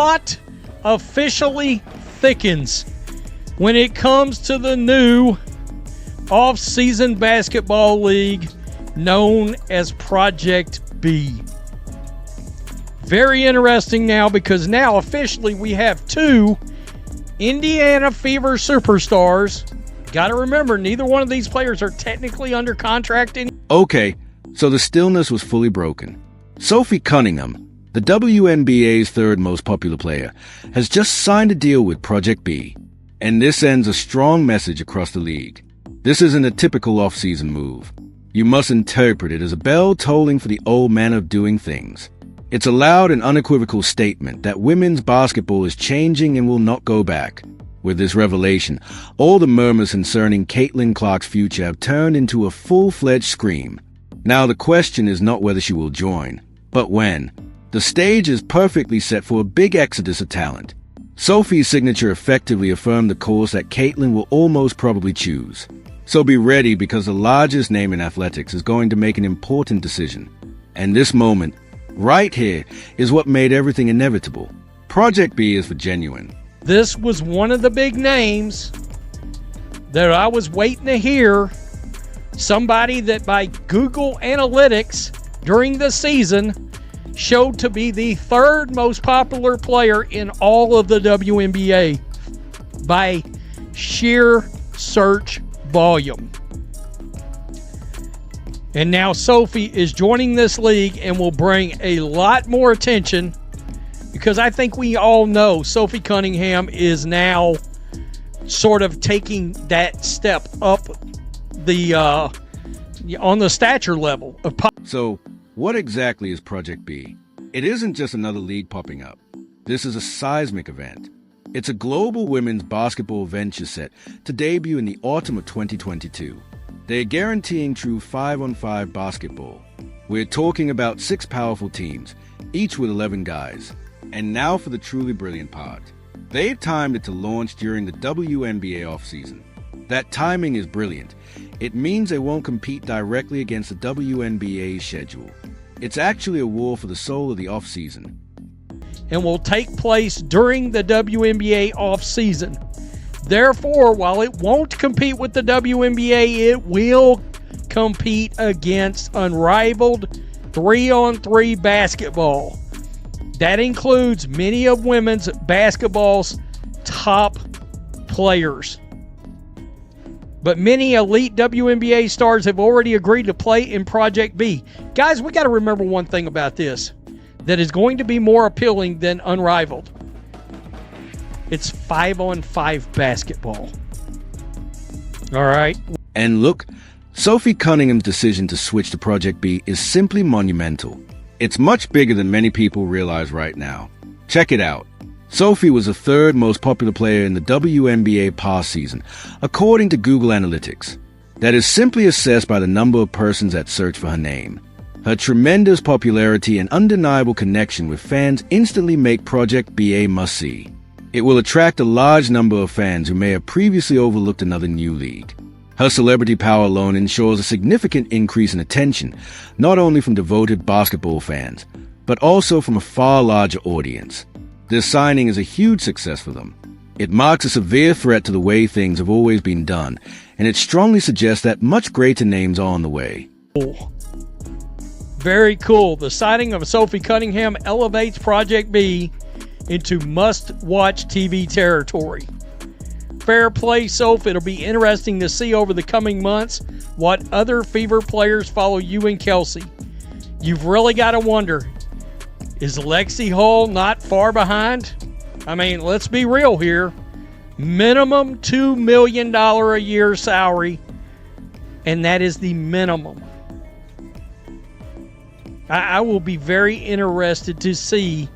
Plot officially thickens when it comes to the new off-season basketball league known as Project B. Very interesting now, because now officially we have two Indiana Fever superstars. Got to remember, neither one of these players are technically under contract anymore. Okay, so the stillness was fully broken. Sophie Cunningham, the WNBA's third most popular player, has just signed a deal with Project B, and this sends a strong message across the league. This isn't a typical off-season move. You must interpret it as a bell tolling for the old manner of doing things. It's a loud and unequivocal statement that women's basketball is changing and will not go back. With this revelation, all the murmurs concerning Caitlin Clark's future have turned into a full-fledged scream. Now the question is not whether she will join, but when. The stage is perfectly set for a big exodus of talent. Sophie's signature effectively affirmed the course that Caitlin will almost probably choose. So be ready, because the largest name in athletics is going to make an important decision. And this moment, right here, is what made everything inevitable. Project B is for genuine. This was one of the big names that I was waiting to hear. Somebody that by Google Analytics during the season showed to be the third most popular player in all of the WNBA by sheer search volume. And now Sophie is joining this league and will bring a lot more attention, because I think we all know Sophie Cunningham is now sort of taking that step up the on the stature level of So, what exactly is Project B? It isn't just another league popping up. This is a seismic event. It's a global women's basketball venture set to debut in the autumn of 2022. They're guaranteeing true 5-on-5 basketball. We're talking about 6 powerful teams, each with 11 guys. And now for the truly brilliant part. They've timed it to launch during the WNBA offseason. That timing is brilliant. It means they won't compete directly against the WNBA's schedule. It's actually a war for the soul of the offseason. And will take place during the WNBA offseason. Therefore, while it won't compete with the WNBA, it will compete against unrivaled 3-on-3 basketball. That includes many of women's basketball's top players. But many elite WNBA stars have already agreed to play in Project B. Guys, we got to remember one thing about this that is going to be more appealing than unrivaled. It's 5-on-5 basketball. All right. And look, Sophie Cunningham's decision to switch to Project B is simply monumental. It's much bigger than many people realize right now. Check it out. Sophie was the third most popular player in the WNBA past season, according to Google Analytics. That is simply assessed by the number of persons that search for her name. Her tremendous popularity and undeniable connection with fans instantly make Project B a must-see. It will attract a large number of fans who may have previously overlooked another new league. Her celebrity power alone ensures a significant increase in attention, not only from devoted basketball fans, but also from a far larger audience. This signing is a huge success for them. It marks a severe threat to the way things have always been done, and it strongly suggests that much greater names are on the way. Cool. Very cool. The signing of Sophie Cunningham elevates Project B into must-watch TV territory. Fair play, Soph. It'll be interesting to see over the coming months what other Fever players follow you and Kelsey. You've really got to wonder, is Lexi Hull not far behind? I mean, let's be real here. Minimum $2 million a year salary, and that is the minimum. I will be very interested to see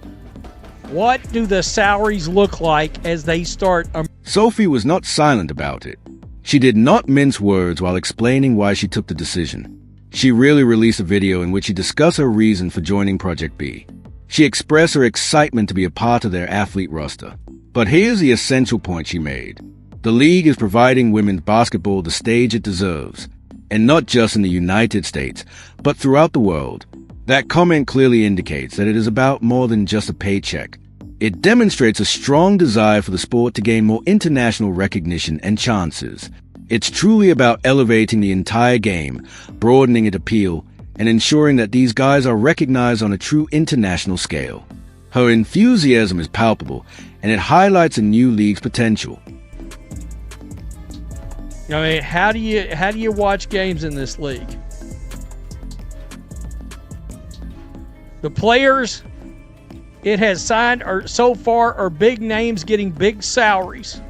what do the salaries look like as they start. Sophie was not silent about it. She did not mince words while explaining why she took the decision. She really released a video in which she discussed her reason for joining Project B. She expressed her excitement to be a part of their athlete roster. But here's the essential point she made. The league is providing women's basketball the stage it deserves, and not just in the United States, but throughout the world. That comment clearly indicates that it is about more than just a paycheck. It demonstrates a strong desire for the sport to gain more international recognition and chances. It's truly about elevating the entire game, broadening its appeal, and ensuring that these guys are recognized on a true international scale. Her enthusiasm is palpable, and it highlights a new league's potential. I mean, how do you watch games in this league? The players it has signed so far are big names getting big salaries.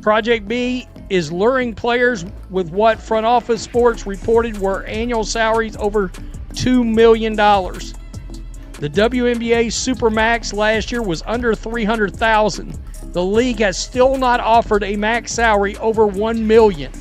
Project B is luring players with what Front Office Sports reported were annual salaries over $2 million. The WNBA Supermax last year was under $300,000. The league has still not offered a max salary over $1 million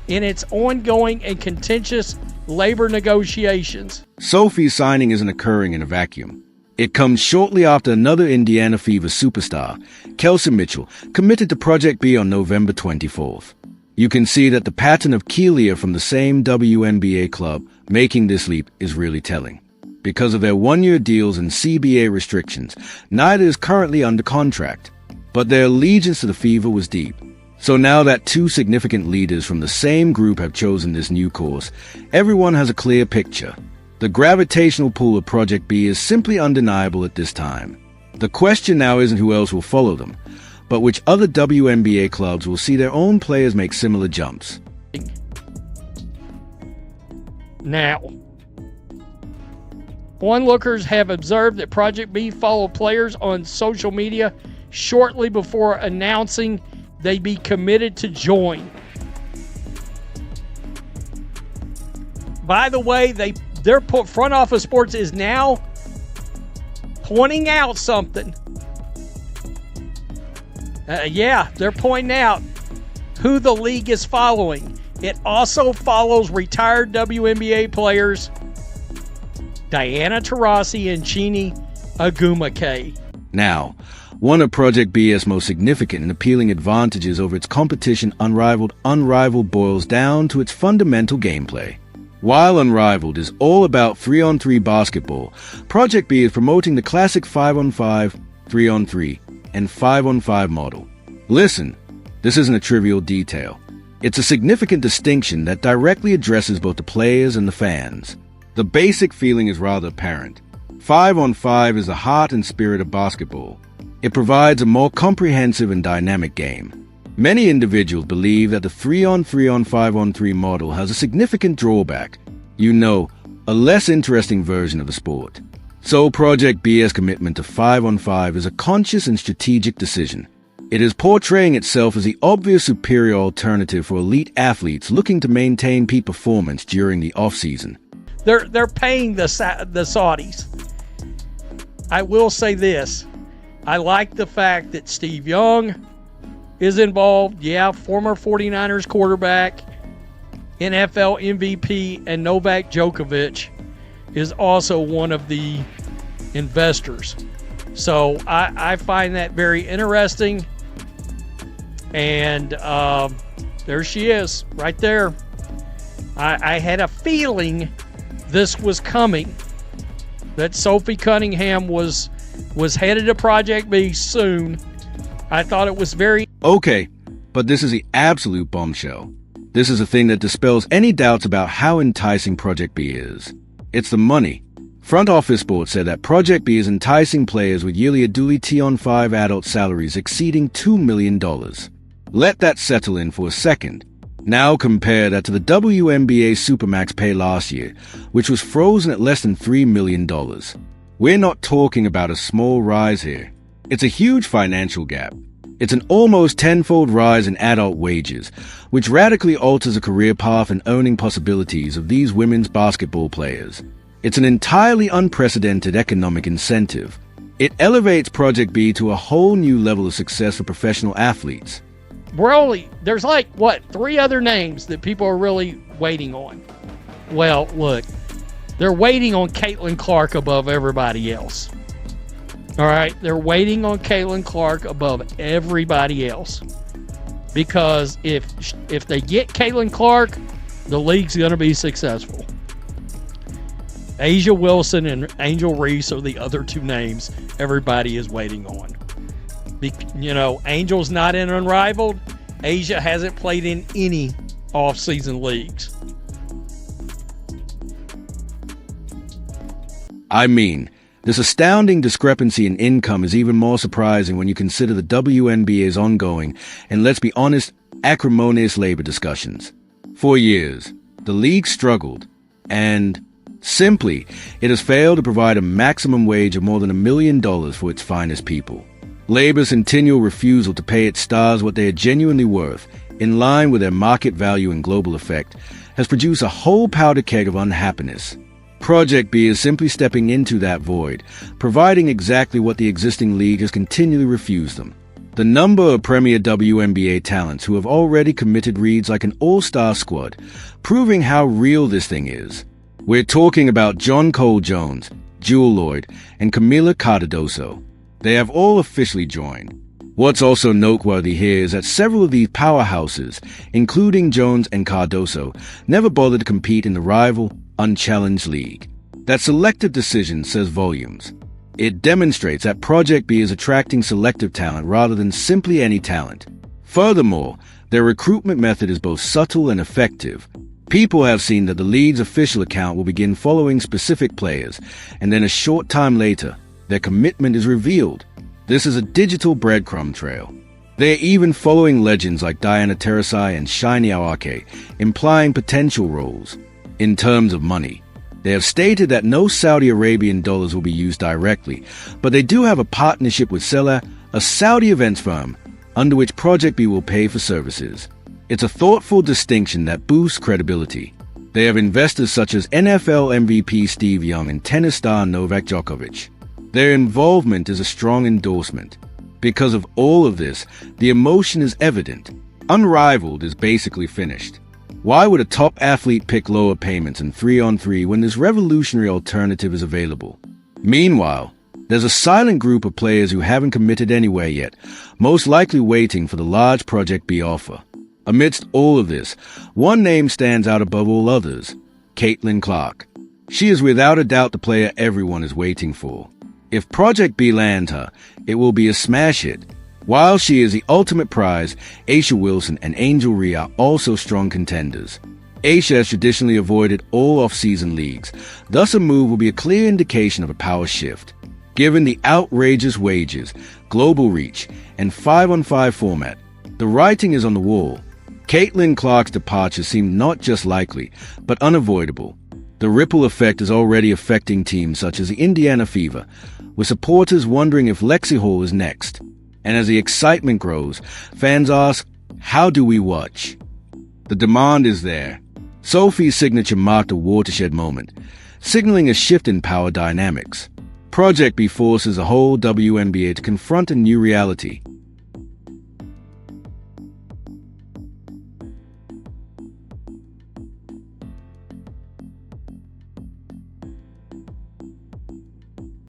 in its ongoing and contentious labor negotiations. Sophie's signing isn't occurring in a vacuum. It comes shortly after another Indiana Fever superstar, Kelsey Mitchell, committed to Project B on November 24th. You can see that the pattern of Keelia from the same WNBA club making this leap is really telling. Because of their one-year deals and CBA restrictions, neither is currently under contract, but their allegiance to the Fever was deep. So now that two significant leaders from the same group have chosen this new course, everyone has a clear picture. The gravitational pull of Project B is simply undeniable at this time. The question now isn't who else will follow them, but which other WNBA clubs will see their own players make similar jumps. Now, onlookers have observed that Project B followed players on social media shortly before announcing they'd be committed to join. By the way, their Front Office Sports is now pointing out something. They're pointing out who the league is following. It also follows retired WNBA players Diana Taurasi and Chiney Agumake. Now, one of Project B's most significant and appealing advantages over its competition Unrivaled boils down to its fundamental gameplay. While Unrivaled is all about 3-on-3 basketball, Project B is promoting the classic 5-on-5, 3-on-3, and 5-on-5 model. Listen, this isn't a trivial detail. It's a significant distinction that directly addresses both the players and the fans. The basic feeling is rather apparent. 5-on-5 is the heart and spirit of basketball. It provides a more comprehensive and dynamic game. Many individuals believe that the 3-on-3 5-on-3 model has a significant drawback. A less interesting version of the sport. So Project B's commitment to 5-on-5 is a conscious and strategic decision. It is portraying itself as the obvious superior alternative for elite athletes looking to maintain peak performance during the off-season. They're paying the Saudis. I will say this. I like the fact that Steve Young is involved. Former 49ers quarterback, NFL MVP, and Novak Djokovic is also one of the investors. So I find that very interesting. And there she is, right there. I had a feeling this was coming, that Sophie Cunningham was headed to Project B soon. I thought it was very... Okay, but this is the absolute bombshell. This is a thing that dispels any doubts about how enticing Project B is. It's the money. Front Office Sports said that Project B is enticing players with yearly Aduli T-on-5 adult salaries exceeding $2 million. Let that settle in for a second. Now compare that to the WNBA Supermax pay last year, which was frozen at less than $3 million. We're not talking about a small rise here. It's a huge financial gap. It's an almost tenfold rise in adult wages, which radically alters the career path and earning possibilities of these women's basketball players. It's an entirely unprecedented economic incentive. It elevates Project B to a whole new level of success for professional athletes. There's 3 other names that people are really waiting on. Well, look, they're waiting on Caitlin Clark above everybody else. All right, they're waiting on Caitlin Clark above everybody else. Because if they get Caitlin Clark, the league's going to be successful. Asia Wilson and Angel Reese are the other two names everybody is waiting on. Angel's not in Unrivaled. Asia hasn't played in any off-season leagues. I mean, this astounding discrepancy in income is even more surprising when you consider the WNBA's ongoing, and let's be honest, acrimonious labor discussions. For years, the league struggled, and simply, it has failed to provide a maximum wage of more than $1 million for its finest people. Labor's continual refusal to pay its stars what they are genuinely worth, in line with their market value and global effect, has produced a whole powder keg of unhappiness. Project B is simply stepping into that void, providing exactly what the existing league has continually refused them. The number of premier WNBA talents who have already committed reads like an all-star squad, proving how real this thing is. We're talking about John Cole Jones, Jewel Lloyd, and Camila Cardoso. They have all officially joined. What's also noteworthy here is that several of these powerhouses, including Jones and Cardoso, never bothered to compete in the rival, unchallenged league. That selective decision says volumes. It demonstrates that Project B is attracting selective talent rather than simply any talent. Furthermore, their recruitment method is both subtle and effective. People have seen that the league's official account will begin following specific players, and then a short time later, their commitment is revealed. This is a digital breadcrumb trail. They're even following legends like Diana Taurasi and Shiny Awake, implying potential roles. In terms of money, they have stated that no Saudi Arabian dollars will be used directly, but they do have a partnership with Sela, a Saudi events firm, under which Project B will pay for services. It's a thoughtful distinction that boosts credibility. They have investors such as NFL MVP Steve Young and tennis star Novak Djokovic. Their involvement is a strong endorsement. Because of all of this, the emotion is evident. Unrivaled is basically finished. Why would a top athlete pick lower payments in 3-on-3 when this revolutionary alternative is available? Meanwhile, there's a silent group of players who haven't committed anywhere yet, most likely waiting for the large Project B offer. Amidst all of this, one name stands out above all others: Caitlin Clark. She is without a doubt the player everyone is waiting for. If Project B lands her, it will be a smash hit. While she is the ultimate prize, Asia Wilson and Angel Reese are also strong contenders. Asia has traditionally avoided all off-season leagues, thus a move will be a clear indication of a power shift. Given the outrageous wages, global reach, and 5-on-5 format, the writing is on the wall. Caitlin Clark's departure seemed not just likely, but unavoidable. The ripple effect is already affecting teams such as the Indiana Fever, with supporters wondering if Lexi Hall is next. And as the excitement grows, fans ask, how do we watch? The demand is there. Sophie's signature marked a watershed moment, signaling a shift in power dynamics. Project B forces the whole WNBA to confront a new reality.